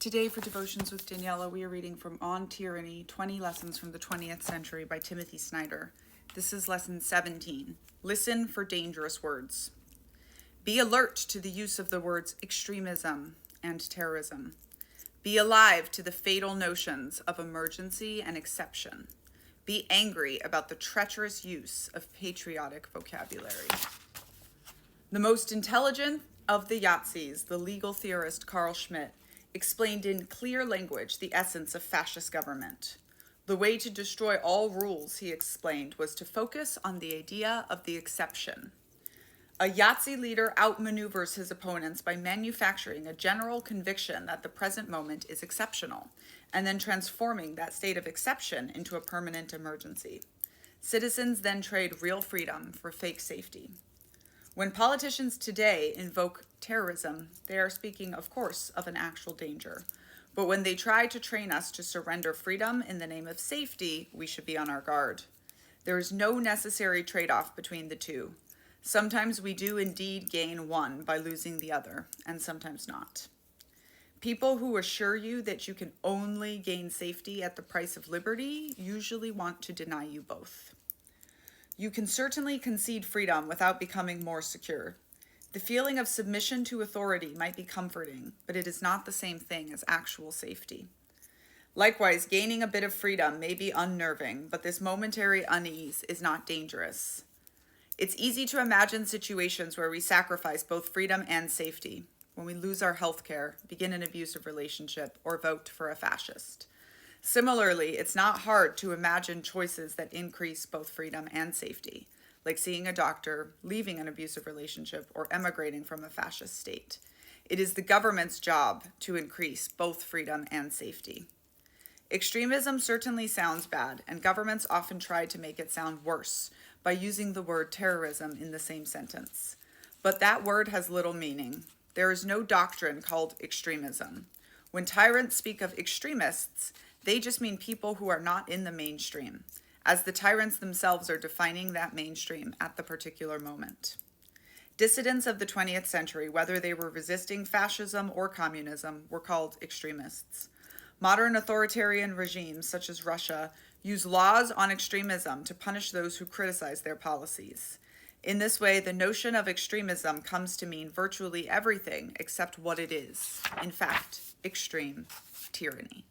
Today for Devotions with Daniela, we are reading from On Tyranny, 20 Lessons from the 20th Century by Timothy Snyder. This is Lesson 17. Listen for dangerous words. Be alert to the use of the words extremism and terrorism. Be alive to the fatal notions of emergency and exception. Be angry about the treacherous use of patriotic vocabulary. The most intelligent of the Yahtzees, the legal theorist Carl Schmitt, explained in clear language the essence of fascist government. The way to destroy all rules, he explained, was to focus on the idea of the exception. A Yahtzee leader outmaneuvers his opponents by manufacturing a general conviction that the present moment is exceptional, and then transforming that state of exception into a permanent emergency. Citizens then trade real freedom for fake safety. When politicians today invoke terrorism, they are speaking, of course, of an actual danger. But when they try to train us to surrender freedom in the name of safety, we should be on our guard. There is no necessary trade-off between the two. Sometimes we do indeed gain one by losing the other, and sometimes not. People who assure you that you can only gain safety at the price of liberty usually want to deny you both. You can certainly concede freedom without becoming more secure. The feeling of submission to authority might be comforting, but it is not the same thing as actual safety. Likewise, gaining a bit of freedom may be unnerving, but this momentary unease is not dangerous. It's easy to imagine situations where we sacrifice both freedom and safety, when we lose our health care, begin an abusive relationship, or vote for a fascist. Similarly, it's not hard to imagine choices that increase both freedom and safety, like seeing a doctor, leaving an abusive relationship, or emigrating from a fascist state. It is the government's job to increase both freedom and safety. Extremism certainly sounds bad, and governments often try to make it sound worse by using the word terrorism in the same sentence. But that word has little meaning. There is no doctrine called extremism. When tyrants speak of extremists, they just mean people who are not in the mainstream, as the tyrants themselves are defining that mainstream at the particular moment. Dissidents of the 20th century, whether they were resisting fascism or communism, were called extremists. Modern authoritarian regimes, such as Russia, use laws on extremism to punish those who criticize their policies. In this way, the notion of extremism comes to mean virtually everything except what it is, in fact, extreme tyranny.